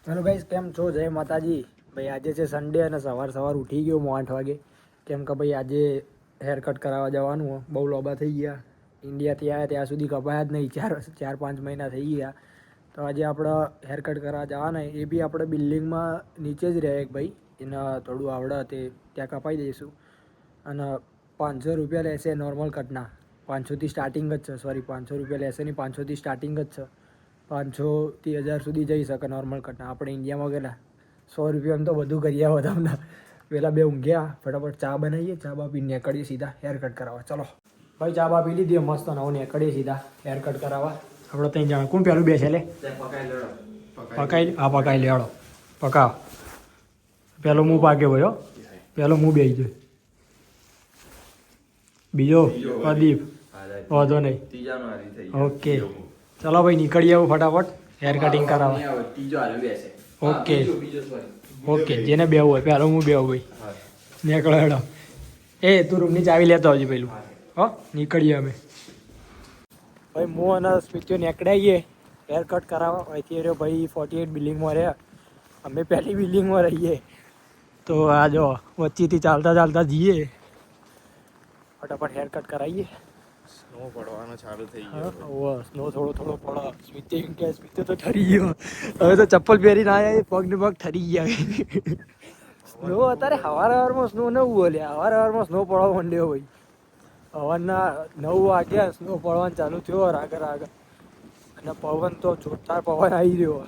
Hello guys, કેમ છો? જય માતાજી. ભાઈ આજે છે સન્ડે અને સવાર ઉઠી ગયો હું 8 વાગે, કેમ કે ભાઈ આજે હેર કટ કરાવવા જવાનું હોય. બહુ લોબા થઈ ગયા. ઇન્ડિયાથી આવ્યા ત્યાં સુધી કપાયા જ નહીં. 4-5 મહિના થઈ ગયા. તો આજે આપણે હેર કટ કરાવવા જવાના. એ બી આપણે બિલ્ડિંગમાં નીચે જ રહે એક ભાઈ, એને થોડું આવડે તે ત્યાં કપાઈ દઈશું. અને 500 રૂપિયા લેશે નોર્મલ કટના. 500થી સ્ટાર્ટિંગ જ છે. સોરી, 500 રૂપિયા લેશે નહીં, 500થી સ્ટાર્ટિંગ જ છે. 500થી 1000 સુધી જઈ શકે નોર્મલ કટના. આપણે ઇન્ડિયામાં ગયેલા 100 રૂપિયામાં તો બધું કરી આવો તમને. પહેલાં બે ઊંઘ્યા, ફટાફટ ચા બનાવીએ, ચા બા પીને નીકળીએ સીધા હેર કટ કરાવવા. ચલો ભાઈ, ચા બા પી લીધી મસ્ત, નવો નીકળીએ સીધા હેર કટ કરાવવા. આપણે ત્યાં જાણ કોણ પહેલું બેસે લે પકાઈ લેવાડો પકાવ. પહેલો હું પાકે ભાઈ, પહેલો હું બેસી જોઈ, બીજો પ્રદીપ, વાંધો નહીં. ઓકે ચલો ભાઈ, નીકળીએ આવું ફટાફટ હેર કટિંગ કરાવવા. ઓકે જેને બેવું હોય પહેલો હું બેવું ભાઈ. નીકળો હેડો. તું રૂમની ચાવી લેતો આવજે પેલું. હો, નીકળીએ અમે ભાઈ. હું અને સ્પીચો નીકળાઈએ હેર કટ કરાવવા. અહીંથી રહ્યો ભાઈ 48 બિલ્ડિંગમાં રહ્યા. અમે પહેલી બિલ્ડિંગમાં રહીએ. તો આ જો વચ્ચેથી ચાલતા જઈએ, ફટાફટ હેર કટ કરાવીએ. સ્નો પડવાનો ચાલુ થઈ ગયો. સ્નો થોડો પડે. સ્મિતે એમ કે સ્મિતે તો ઠરી ગયો. હવે તો ચપ્પલ પહેરીને આવ્યા, પગ ને પગ ઠરી ગયા. સ્નો અત્યારે સવારમાં સ્નો ન બોલે. સવારમાં સ્નો પડવા માંડ્યો ભાઈ. સવારના 9 વાગ્યા સ્નો પડવાનું ચાલુ થયો આગળ. અને પવન તો જોરદાર પવન આવી રહ્યો.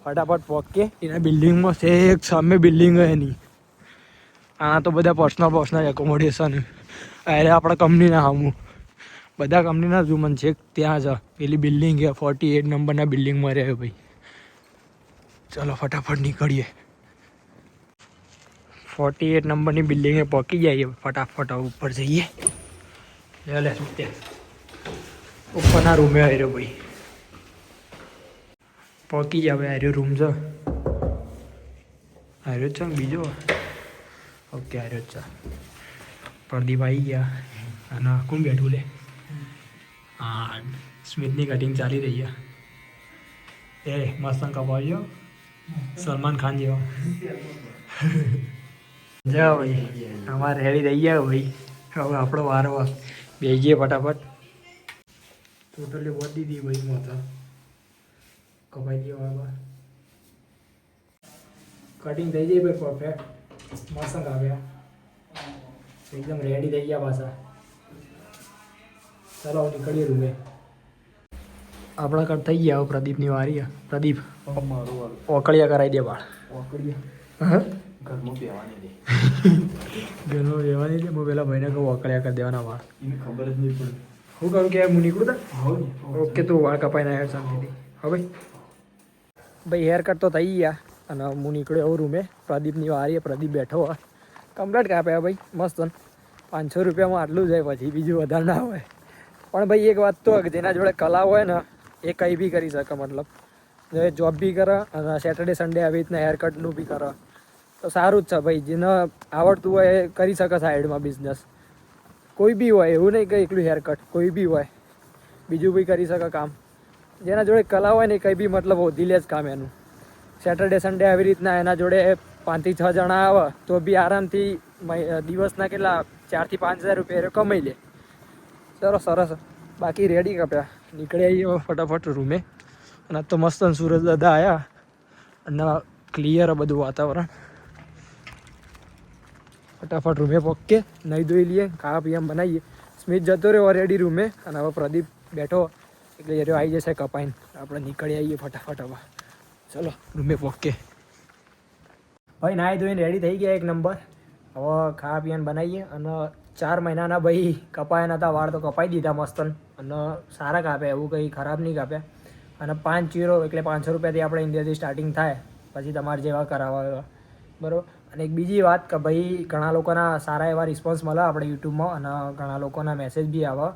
ફટાફટ પહોંચીએ એના બિલ્ડિંગમાં છે. એક સામે બિલ્ડિંગ હોય એની. આ તો બધા પર્સનલ એકોમોડેશન. અરે આપણા કંપનીના સામું બધા કંપનીના ઝુમન છે ત્યાં જ. પેલી બિલ્ડિંગ છે 48 નંબરના બિલ્ડિંગમાં રહે ભાઈ. ચલો ફટાફટ નીકળીએ. 48 નંબરની બિલ્ડિંગે પહોંચી જઈએ ફટાફટ. ઉપર જઈએ. લે ઉપરના રૂમે આવ્યો ભાઈ. પહોંચી જાય હવે. આર્યો રૂમ છે. આર્યો છે બીજો. ઓકે આર્યો છે. પ્રદીપ આવી ગયા. અને કોણ બેઠું લે? હા, સ્મિતની કટિંગ ચાલી રહી છે. મસ્ત કપાવજો, સલમાન ખાન જેવો. જાઓ ભાઈ, અમારે રેડી થઈ ગયા ભાઈ. હવે આપણો વારો બેસીએ ફટાફટ. ટોટલી વધી હતી ભાઈ. માથા કપાઈ દઈએ. બરાબર કટિંગ થઈ જાય ભાઈ, પરફેક્ટ. મસ્ત આવ્યા, એકદમ રેડી થઈ ગયા પાછા. ચાલો નીકળીએ રૂમે. આપણા કટ થઈ ગયા. પ્રદીપની વારી. પ્રદીપ ઓકળિયા કરાવી દે બાળ. ઘરમાં બેવાની દે. હું પેલા ભાઈને કહું ઓકળિયા કરી દેવાના વાળ. એને ખબર જ નહીં પડે. હું કરું કે હું નીકળું તા. ઓકે, તું વાળ કપાઈ ના શાંતિથી. હા ભાઈ હેર કટ તો થઈ ગયા. અને હું નીકળ્યો એવું રૂમે. પ્રદીપની વારી. પ્રદીપ બેઠો હોય. કમ્પ્લીટ કાપ્યા ભાઈ મસ્ત. 500 રૂપિયામાં આટલું જાય, પછી બીજું વધારે ના હોય. પણ ભાઈ એક વાત તો જેના જોડે કલા હોય ને એ કંઈ બી કરી શકે. મતલબ જો જોબ બી કરે અને સેટરડે સન્ડે આવી રીતના હેર કટનું બી કરે તો સારું જ છે ભાઈ. જેને આવડતું હોય એ કરી શકે સાઈડમાં બિઝનેસ. કોઈ બી હોય, એવું નહીં કે એકલું હેર કટ, કોઈ બી હોય બીજું બી કરી શકે કામ. જેના જોડે કલા હોય ને કંઈ બી મતલબ વધી લે જ કામ એનું. સેટરડે સન્ડે આવી રીતના એના જોડે 5 થી 6 જણા આવે તો બી આરામથી દિવસના કેટલા 4 થી 5 હજાર રૂપિયા કમાઈ લે. ચલો સરસ. બાકી રેડી કપ્યા. નીકળી આવીએ ફટાફટ રૂમે. અને તો મસ્ત સુરજ દાદા આવ્યા અને ક્લિયર બધું વાતાવરણ. ફટાફટ રૂમે પહોંચીએ, નહીં ધોઈ લઈએ, ખાવા પીવા બનાવીએ. સ્મિત જતો રહ્યો રેડી રૂમે. અને હવે પ્રદીપ બેઠો એટલે એ આવી જશે કપાઈને. આપણે નીકળી આવીએ ફટાફટ. હવે ચલો રૂમે પહોંચીએ ભાઈ. નાહી ધોઈને રેડી થઈ ગયા એક નંબર. હવે ખાવા પીવાનું બનાવીએ. અને 4 મહિનાના ભાઈ કપાયા નતા વાળ તો કપાઈ દીધા મસ્ત. અને સારા કાપ્યા, એવું કંઈ ખરાબ નહીં કાપ્યા. અને 5 યુરો એટલે 500 રૂપિયાથી આપણે ઇન્ડિયાથી સ્ટાર્ટિંગ થાય. પછી તમારે જેવા કરાવવા એવા. બરાબર. અને એક બીજી વાત કે ભાઈ ઘણા લોકોના સારા એવા રિસ્પોન્સ મળે આપણે યુટ્યુબમાં. અને ઘણા લોકોના મેસેજ બી આવે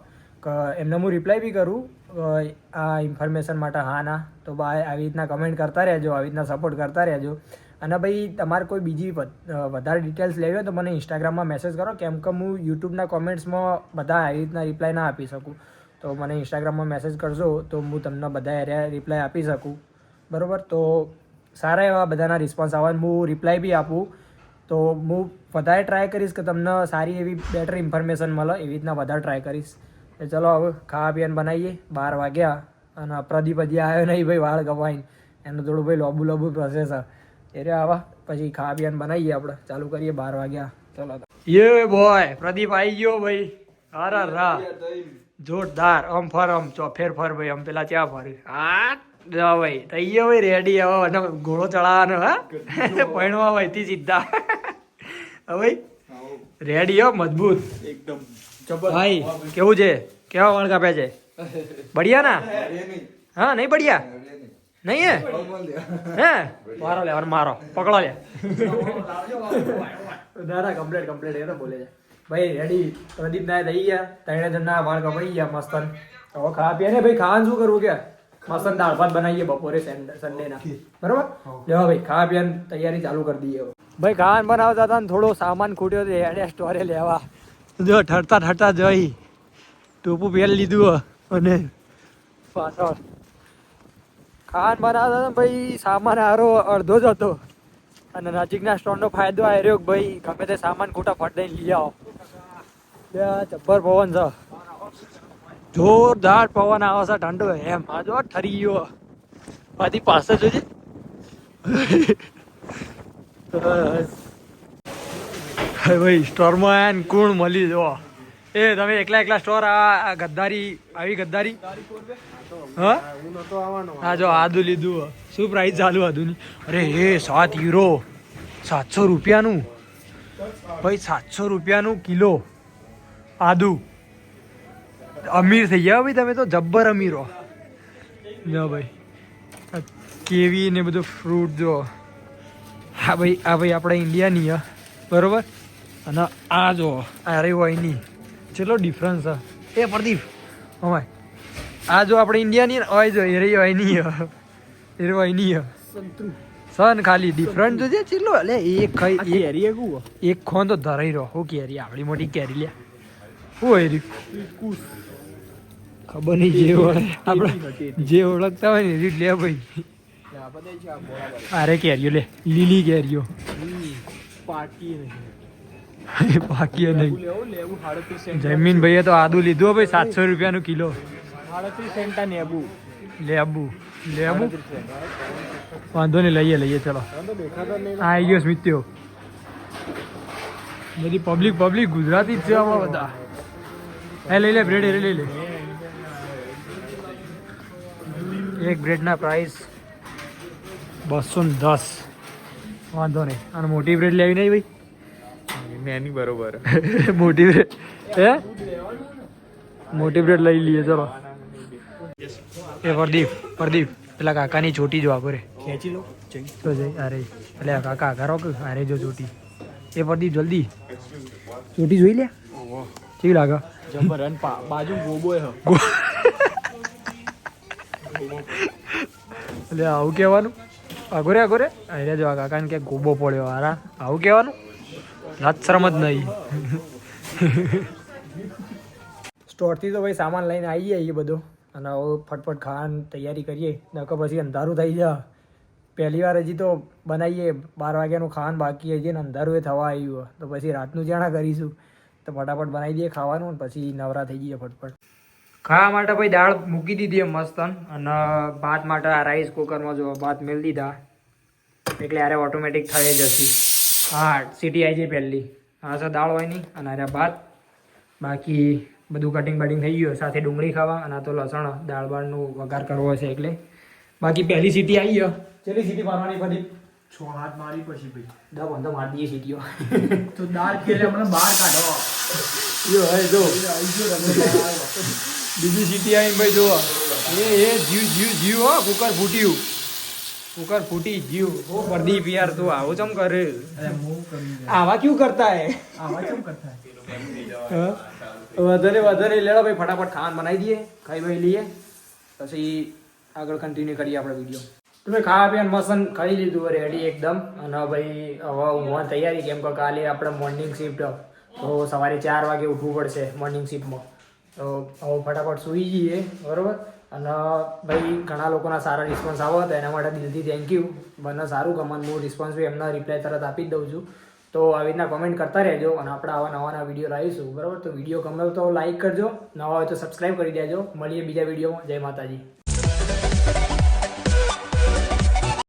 કે એમને હું રિપ્લાય બી કરું આ ઇન્ફોર્મેશન માટે. હા ના તો ભાઈ આવી રીતના કમેન્ટ કરતા રહેજો, આવી રીતના સપોર્ટ કરતા રહેજો. અને ભાઈ તમારે કોઈ બીજી વધારે ડિટેલ્સ લેવી હોય તો મને ઇન્સ્ટાગ્રામમાં મેસેજ કરો, કેમ કે હું યુટ્યુબના કોમેન્ટ્સમાં બધા આવી રીતના રિપ્લાય ના આપી શકું. તો મને ઇન્સ્ટાગ્રામમાં મેસેજ કરજો તો હું તમને બધા એરિયા રિપ્લાય આપી શકું. બરાબર. તો સારા એવા બધાના રિસ્પોન્સ આવે, હું રિપ્લાય બી આપું. તો હું વધારે ટ્રાય કરીશ કે તમને સારી એવી બેટર ઇન્ફોર્મેશન મળે, એવી રીતના વધારે ટ્રાય કરીશ. તો ચલો હવે ખાવા પીવાનું બનાવીએ. 12 વાગ્યા અને પ્રદીપ હજી આવ્યો નહીં ભાઈ, વાળ કપાઈને. એનું થોડું ભાઈ લોબુ પ્રોસેસ છે એ આવા. પછી ખાવા પીવાનું બનાવીએ આપણે, ચાલુ કરીએ. 12 વાગ્યા. ચલો યે બોય પ્રદીપ આવી ગયો ભાઈ. અરે રા જોરદાર. આમ ફર, આમ ચોફેર ફર ભાઈ. આમ પેલા ક્યાં ફર. હા જો ભાઈ થઈ ગયો ભાઈ રેડી. હવે ઘોડો ચડાવવાનો. હા પૈણવા ભાઈ સીધા. હવે રેડી હો, મજબૂત એકદમ ભાઈ. કેવું છે? કેવા વાળ કાપ્યા છે? બઢિયા ના? હા નહીં બઢિયા નહીં હે? હે મારો લે મારો પકડો લે. ના કમ્પ્લેટ એ તો બોલે છે ભાઈ. રેડી પ્રદીપ ના થઈ ગયા. 3 જણના વાળ કપાઈ ગયા મસ્ત. હવે ખાવા પીએ ને ભાઈ. ખાવાનું શું કરવું કે મસ્ત દાળ ભાત બનાવીએ બપોરે સન્ડે ના. બરોબર. જો ભાઈ ખાવા પીવાની તૈયારી ચાલુ કરી દઈએ. ભાઈ ખાવાનું બનાવતા હતા ને થોડો સામાન ખૂટ્યો તો એને સ્ટોરે લેવા. જો ઠરતા જઈ ટોપું પહેરી લીધું અને પાછળ ખાવાનું બનાવતા હતા ભાઈ. સામાન હારો અડધો જ હતો અને નજીકના સ્ટોરનો ફાયદો આ રહ્યો ભાઈ. ગમે તે સામાન ખોટા ફટ દઈને લઈ આવો. જબ્બર પવન છે, જોરદાર પવન આવે છે. ઠંડો એમ આ જો ઠરી ગયો. પાછી પાસે જોજે. ભાઈ સ્ટોરમાં કોણ મળી જો. એ તમે એકલા સ્ટોર આ ગદ્દારી આવી ગદ્દારી. હા જો આદુ લીધું. શું પ્રાઇસ ચાલુ આદુની? અરે એ 7 યુરો 700 રૂપિયાનું ભાઈ. 700 રૂપિયાનું કિલો આદુ. અમીર થઈ ગયા ભાઈ તમે તો, જબ્બર અમીર હો. જો ભાઈ કેવી ને બધું ફ્રૂટ જો. હા ભાઈ આપણે ઇન્ડિયાની બરોબર. અને આ જો અરે હોય ચલો ડિફરન્સ એ પ્રદીપ અમાય. આ જો આપણે ઇન્ડિયાની હોય જો એ હોય નહીં સન ખાલી ડિફરન્ટ જો છે. ચલો એટલે એક ખાઈ એક ખોન તો ધરાઈ રહ્યો. હું કેરી આપણી મોટી કેરી લે. હું હોય ખબર નહીં. જે આપણે જે ઓળખતા હોય ને એ લે ભાઈ. અરે કેરીઓ લે, લીલી કેરીઓ પાકી નહીં. જમીન ભાઈએ તો આદુ લીધું ભાઈ 700 રૂપિયાનું કિલો. લેબુ વાંધો નહીં લઈએ ચલો. આવી ગયો સ્મિત્યો. બધી પબ્લિક ગુજરાતી જ છે આમાં બધા. લઈ લે બ્રેડ લઈ લે. એક બ્રેડના પ્રાઇસ 210. વાંધો નહીં. અને મોટી બ્રેડ લેવી નહીં ભાઈ. એની બરોબર મોટી બ્રેડ હે મોટી બ્રેડ લઈ લઈએ ચલો. એ પ્રદીપ પેલા કાકાની ચોટી જો આગળ ખેંચી લો તો જઈ. અરે એટલે કાકા કરો કે અરે જો ચોટી. એ પ્રદીપ જલ્દી ચોટી જોઈ લે. કેવી લાગે? જબર બાજુ ગોબો એટલે આવું કહેવાનું? આગોરે અરે જો આ કાકાને કે ગોબો પડ્યો. હારા આવું કહેવાનું? શરમ જ નહીં. સ્ટોરથી તો ભાઈ સામાન લઈને આવી જઈએ બધો. અને હવે ફટફટ ખાવાની તૈયારી કરીએ, નકર પછી અંધારું થઈ જાય. પહેલી વાર હજી તો બનાવીએ. 12 વાગ્યાનું ખાવાનું બાકી હજી ને અંધારું એ થવા આવ્યું. તો પછી રાતનું જાણા કરીશું. તો ફટાફટ બનાવી દઈએ ખાવાનું ને પછી નવરા થઈ જઈએ ફટફટ. ખાવા માટે ભાઈ દાળ મૂકી દીધી મસ્ત. અને ભાત માટે આ રાઈસ કુકરમાં જો ભાત મેળ દીધા એટલે અરે ઓટોમેટિક થઈ જશે. હા સીટી આવી જાય પહેલી. હા સર દાળ હોય નહીં. અને અરે ભાત બાકી બધું કટિંગ બટિંગ થઈ ગયું. સાથે ડુંગળી ખાવા અને આ તો લસણ દાળ બાળનું વઘાર કરવો છે એટલે. બાકી પહેલી સીટી આવી ગયો. ચેલી સીટી મારવાની પડી? 6 હાથ મારી પછી ભાઈ 10 બંધો મારી દઈએ સીટીઓ. તો દાળ ખેલે મને બહાર કાઢો. જો બીજી સીટી આવી ભાઈ જો. એ જીવ હો. કુકર ફૂટી જીવ. ઓ પ્રદીપ યાર તું આવો ચમ કરે? આવા ક્યું કરતા હે? વધારે લેડો ભાઈ. ફટાફટ ખાવાનું બનાવી દઈએ, ખાઈ ભાઈ લઈએ પછી આગળ કન્ટિન્યુ કરીએ આપણે વિડીયો. તમે ખાવા પીવાનું મસન ખાઈ લીધું રેડી એકદમ. અને ભાઈ હવે ઊંઘવાની તૈયારી. કેમ કે કાલે આપણે મોર્નિંગ શિફ્ટ તો સવારે 4 વાગે ઉઠવું પડશે મોર્નિંગ શિફ્ટમાં. તો હવે ફટાફટ સૂઈ જઈએ બરાબર. અને ભાઈ ઘણા લોકોના સારા રિસ્પોન્સ આવો હતો એના માટે દિલથી થેન્ક યુ. મને સારું ગમન, હું રિસ્પોન્સ બી એમના રિપ્લાય તરત આપી જ દઉં છું. તો આવી રીતના કોમેન્ટ કરતા રહેજો અને આપણે આવા નવા વિડીયો લાવીશું, બરાબર? તો વિડીયો ગમે તો લાઈક કરજો, નવા હોય તો સબસ્ક્રાઈબ કરી દેજો. મળીએ બીજા વિડીયોમાં. જય માતાજી.